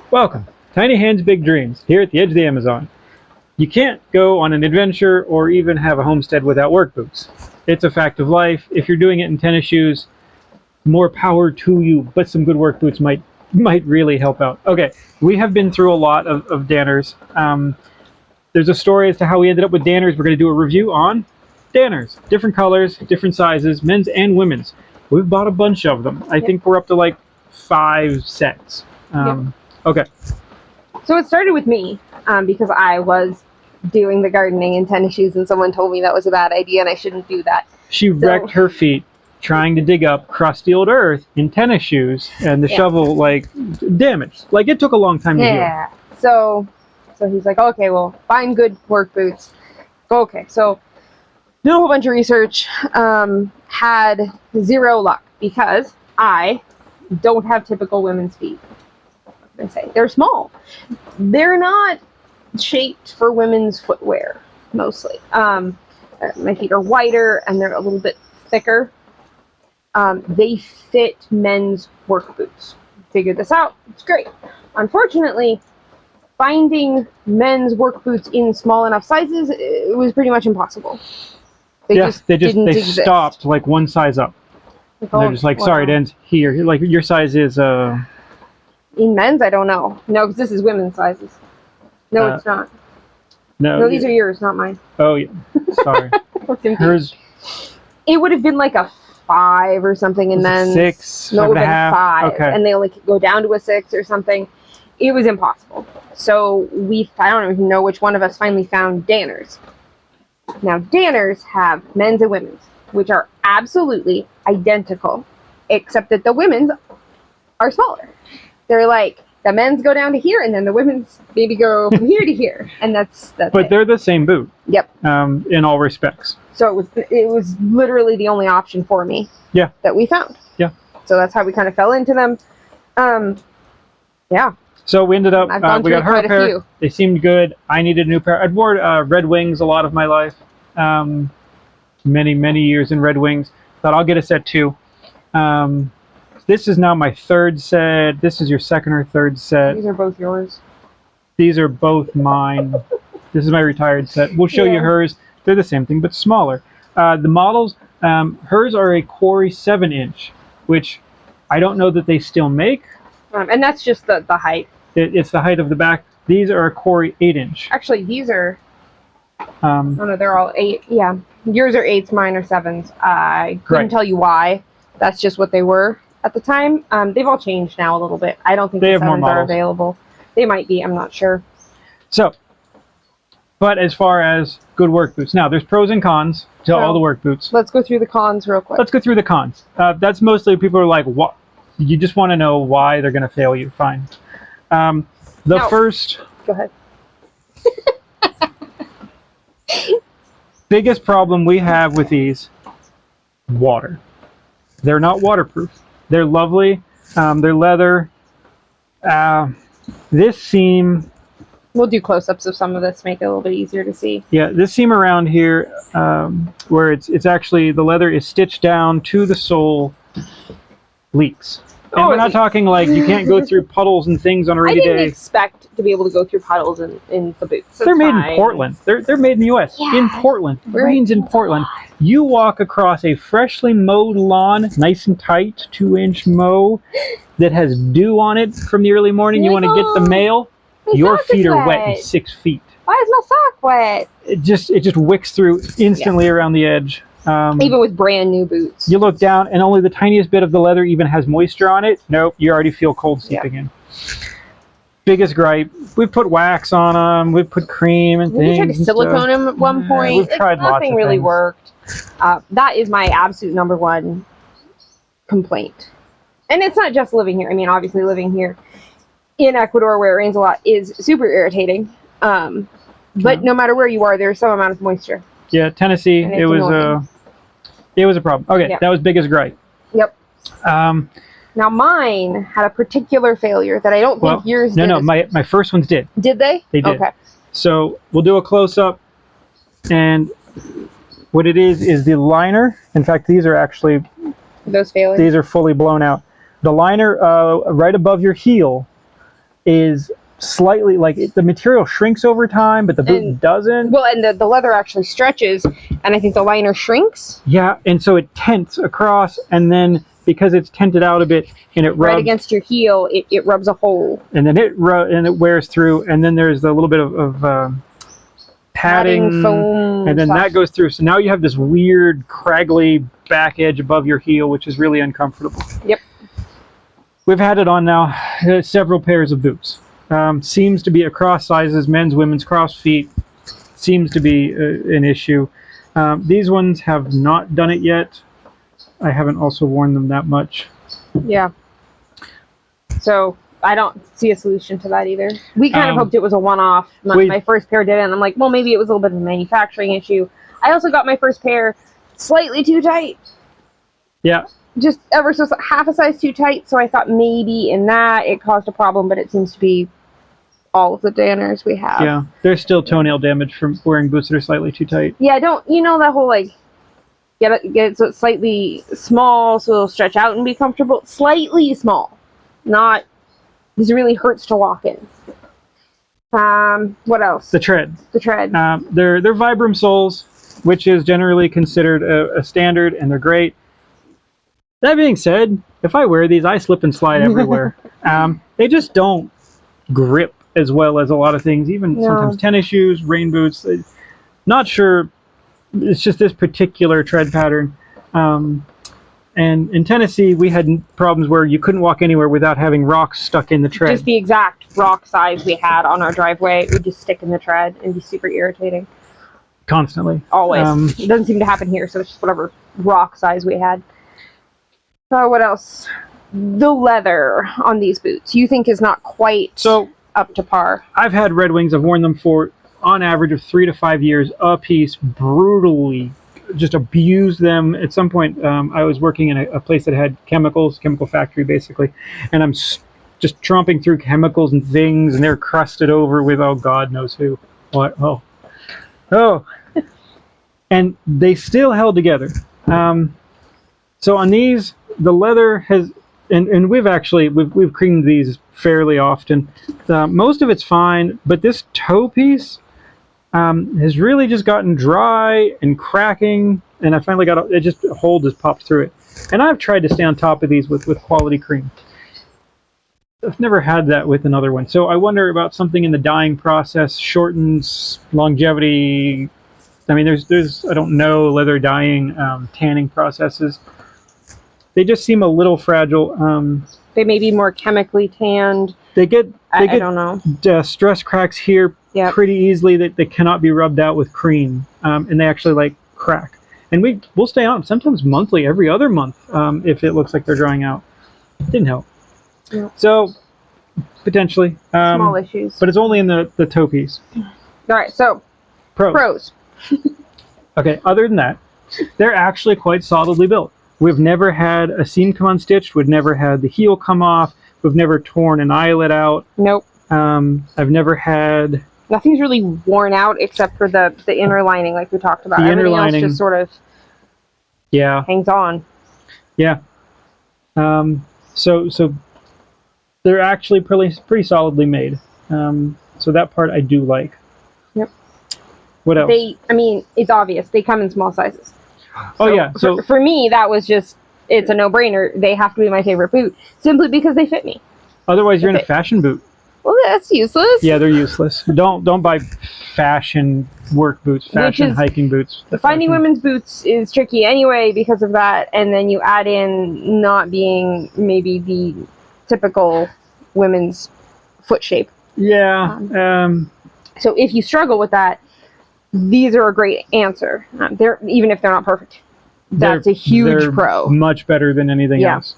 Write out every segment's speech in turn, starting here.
Welcome, Tiny Hands, Big Dreams, here at the edge of the Amazon. You can't go on an adventure or even have a homestead without work boots. It's a fact of life. If you're doing it in tennis shoes, more power to you, but some good work boots might really help out. Okay, we have been through a lot of Danners. There's a story as to how we ended up with Danners. We're going to do a review on Danners. Different colors, different sizes, men's and women's. We've bought a bunch of them. I think we're up to like 5 sets. Okay. So it started with me because I was doing the gardening in tennis shoes and someone told me that was a bad idea and I shouldn't do that. She wrecked her feet trying to dig up crusty old earth in tennis shoes, and the shovel like damaged. Like it took a long time to heal. So he's like, okay, well, find good work boots. Okay, so did a whole bunch of research, had zero luck because I don't have typical women's feet. I say they're small. They're not shaped for women's footwear mostly. My feet are wider and they're a little bit thicker. They fit men's work boots. Figured this out. It's great. Unfortunately, finding men's work boots in small enough sizes, it was pretty much impossible. They stopped like one size up. They're just like, sorry, it ends here. Like your size is in men's, I don't know. No, because this is women's sizes. No, it's not. No, these are yours, not mine. Oh yeah, sorry. Hers. It would have been like a 5 or something in men's. 6. No, it would have been 5. Okay. And they only could go down to a 6 or something. It was impossible. So I don't even know which one of us finally found Danners. Now, Danners have men's and women's, which are absolutely identical, except that the women's are smaller. They're like, the men's go down to here, and then the women's maybe go from here to here, and that's But they're the same boot. Yep. In all respects. So it was literally the only option for me. Yeah. That we found. Yeah. So that's how we kind of fell into them. Yeah. So we ended up, we got her a pair. Few. They seemed good. I needed a new pair. I'd worn Red Wings a lot of my life. Many years in Red Wings. Thought I'll get a set too. This is now my 3rd set. This is your 2nd or 3rd set. These are both yours. These are both mine. This is my retired set. We'll show you hers. They're the same thing, but smaller. The models, hers are a Quarry 7-inch, which I don't know that they still make. And that's just the height. It's the height of the back. These are a Quarry 8-inch. Actually, these are... oh no, they're all 8. Yeah. Yours are 8s, mine are 7s. I couldn't tell you why. That's just what they were at the time. They've all changed now a little bit. I don't think the 7s are available. They might be, I'm not sure. So, but as far as good work boots, now there's pros and cons to all the work boots. Let's go through the cons real quick. Let's go through the cons. That's mostly people are like, what? You just want to know why they're going to fail you. Fine. First... Go ahead. biggest problem we have with these, water. They're not waterproof. They're lovely. They're leather. This seam... We'll do close-ups of some of this to make it a little bit easier to see. Yeah, this seam around here, where it's actually, the leather is stitched down to the sole, leaks. And we're not talking like you can't go through puddles and things on a rainy day. I didn't expect to be able to go through puddles in the boots. They're made in Portland. They're made in the U.S. Yeah. In Portland. It rains in Portland. You walk across a freshly mowed lawn, nice and tight, 2-inch mow that has dew on it from the early morning. You want to get the mail. Your feet are wet in 6 feet. Why is my sock wet? It just wicks through instantly around the edge. Even with brand new boots. You look down and only the tiniest bit of the leather even has moisture on it. Nope, you already feel cold seeping in. Biggest gripe, we've put wax on them, we've put cream and things. We tried to silicone them at one point. We've tried lots of Nothing really things. worked. That is my absolute #1 complaint. And it's not just living here. I mean, obviously living here in Ecuador where it rains a lot is super irritating. But no matter where you are, there's some amount of moisture. Yeah, Tennessee, it was a problem. Okay, that was biggest gripe. Yep. Now mine had a particular failure that I don't think yours did. No, my first ones did. Did they? They did. Okay. So we'll do a close-up, and what it is the liner. In fact, these are actually... Those failures? These are fully blown out. The liner right above your heel is slightly like the material shrinks over time, but the boot doesn't. Well, and the leather actually stretches, and I think the liner shrinks. Yeah, and so it tents across, and then because it's tented out a bit, and it rubs right against your heel, it rubs a hole, and then it wears through, and then there's a little bit of padding foam, and then that goes through. So now you have this weird craggly back edge above your heel, which is really uncomfortable. Yep. We've had it on now several pairs of boots. Seems to be across sizes, men's, women's, cross feet. Seems to be an issue. These ones have not done it yet. I haven't also worn them that much. Yeah. So I don't see a solution to that either. We kind of hoped it was a one-off. My first pair did it, and I'm like, well, maybe it was a little bit of a manufacturing issue. I also got my first pair slightly too tight. Yeah. Just ever so half a size too tight, so I thought maybe in that it caused a problem, but it seems to be all of the danners we have. Yeah, there's still toenail damage from wearing boots that are slightly too tight. Yeah, that whole like get it so it's slightly small so it'll stretch out and be comfortable. Slightly small, not this really hurts to walk in. What else? The tread. The tread. They're Vibram soles, which is generally considered a standard, and they're great. That being said, if I wear these, I slip and slide everywhere. They just don't grip as well as a lot of things, even sometimes tennis shoes, rain boots. Not sure. It's just this particular tread pattern. And in Tennessee, we had problems where you couldn't walk anywhere without having rocks stuck in the tread. Just the exact rock size we had on our driveway. It would just stick in the tread and be super irritating. Constantly. Always. It doesn't seem to happen here, so it's just whatever rock size we had. What else? The leather on these boots you think is not quite up to par. I've had Red Wings. I've worn them for on average of 3 to 5 years a piece. Brutally just abused them. At some point I was working in a place that had chemical factory basically, and I'm just tromping through chemicals and things, and they're crusted over with God knows who. What? Oh and they still held together. So on these, the leather has, and we've cleaned these fairly often. Most of it's fine, but this toe piece has really just gotten dry and cracking, and I finally got it. Just a hole just popped through it. And I've tried to stay on top of these with quality cream. I've never had that with another one. So I wonder about something in the dyeing process, shortens longevity. I mean, there's I don't know, leather dyeing, tanning processes. They just seem a little fragile. They may be more chemically tanned. I don't know. Stress cracks here pretty easily that they cannot be rubbed out with cream, and they actually like crack. And we'll stay on sometimes monthly, every other month, if it looks like they're drying out. Didn't help. Yeah. So potentially small issues, but it's only in the toe piece. All right, so pros. Okay, other than that, they're actually quite solidly built. We've never had a seam come unstitched. We've never had the heel come off. We've never torn an eyelet out. Nope. I've never had... Nothing's really worn out except for the inner lining, like we talked about. Everything else just sort of hangs on. Yeah. So they're actually pretty solidly made. So that part I do like. Yep. What else? It's obvious. They come in small sizes. So for me, that was just, it's a no-brainer. They have to be my favorite boot, simply because they fit me. Otherwise, you're in a fashion boot. Well, that's useless. Yeah, they're useless. Don't buy fashion work boots, hiking boots. Finding women's boots is tricky anyway because of that, and then you add in not being maybe the typical women's foot shape. Yeah. So if you struggle with that, these are a great answer. Even if they're not perfect, that's a huge pro. Much better than anything else.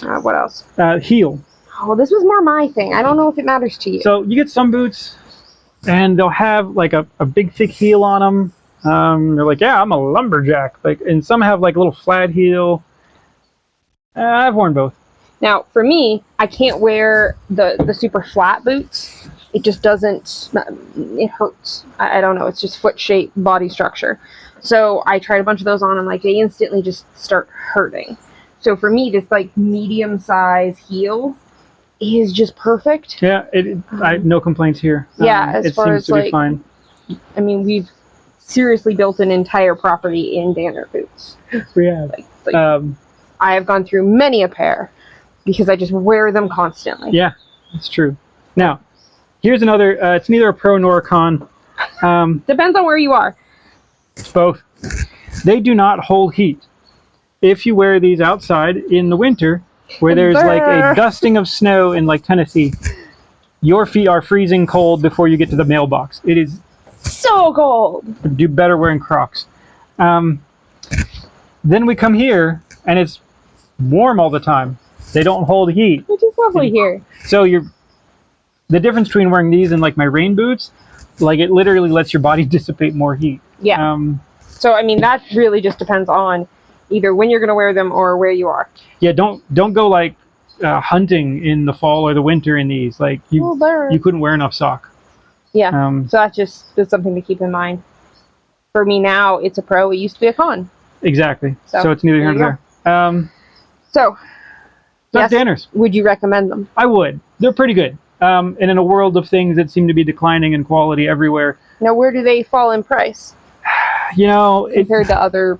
What else? Heel. Oh, this was more my thing. I don't know if it matters to you. So you get some boots, and they'll have like a big thick heel on them. They're like, yeah, I'm a lumberjack. And some have like a little flat heel. I've worn both. Now, for me, I can't wear the super flat boots. It just doesn't, it hurts. I don't know. It's just foot shape, body structure. So I tried a bunch of those on, and they instantly just start hurting. So for me, this medium size heel is just perfect. Yeah, no complaints here. Yeah, as it far seems as to be like, fine. I mean, we've seriously built an entire property in Danner boots. We have. I have gone through many a pair because I just wear them constantly. Yeah, it's true. Now, here's another. It's neither a pro nor a con. Depends on where you are. It's both. They do not hold heat. If you wear these outside in the winter, where there's like a dusting of snow in like Tennessee, your feet are freezing cold before you get to the mailbox. It is so cold. Do better wearing Crocs. Then we come here, and it's warm all the time. They don't hold heat. Which is lovely here. So the difference between wearing these and like my rain boots, like it literally lets your body dissipate more heat. Yeah. So I mean, that really just depends on either when you're going to wear them or where you are. Yeah, don't go like hunting in the fall or the winter in these. Like you couldn't wear enough sock. Yeah. So that's something to keep in mind. For me now, it's a pro. It used to be a con. Exactly. So it's neither here nor there. So that's Danners. Would you recommend them? I would. They're pretty good. And in a world of things that seem to be declining in quality everywhere. Now, where do they fall in price? You know, compared to other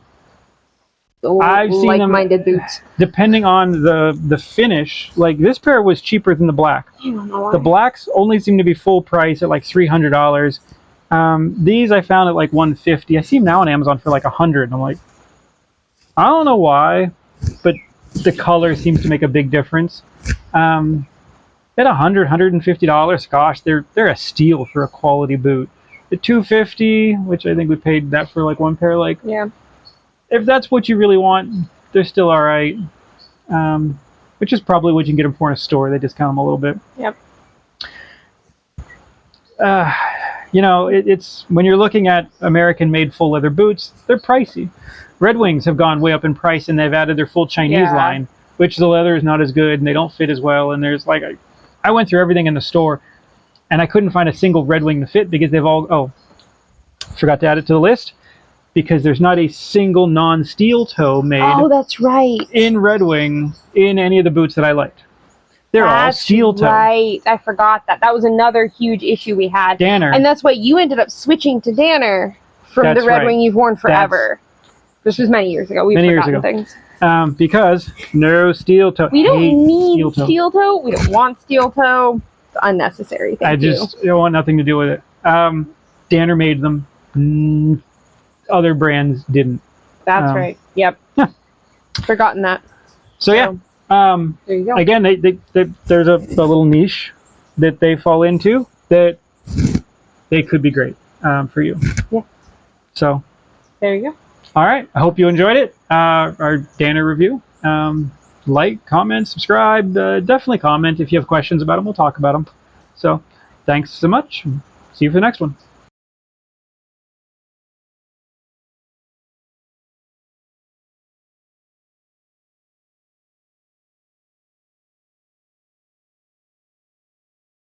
I've seen like-minded boots. Depending on the finish, like this pair was cheaper than the black. I don't know why. The blacks only seem to be full price at like $300. These I found at like $150. I see them now on Amazon for like $100. And I'm like, I don't know why, but the color seems to make a big difference. At $150, gosh, they're a steal for a quality boot. At $250, which I think we paid that for like one pair, like yeah. If that's what you really want, they're still all right. Which is probably what you can get them for in a store. They discount them a little bit. Yep. You know, it's when you're looking at American-made full leather boots, they're pricey. Red Wings have gone way up in price, and they've added their full Chinese line, which the leather is not as good, and they don't fit as well. And there's like, I went through everything in the store, and I couldn't find a single Red Wing to fit because they've all, forgot to add it to the list, because there's not a single non-steel toe made that's right. in Red Wing in any of the boots that I liked. They're all steel toe. Right. I forgot that. That was another huge issue we had. Danner. And that's why you ended up switching to Danner from the Red Wing you've worn forever. This was many years ago. We've forgotten things. Because no steel toe. We don't need steel toe. We don't want steel toe. It's unnecessary. I don't want nothing to do with it. Danner made them. Other brands didn't. That's right. Yep. Forgotten that. So yeah. There you go. Again, there's a little niche that they fall into that they could be great for you. Yeah. So. There you go. All right. I hope you enjoyed it. Our Danner review. Like, comment, subscribe. Definitely comment if you have questions about them. We'll talk about them. So, thanks so much. See you for the next one.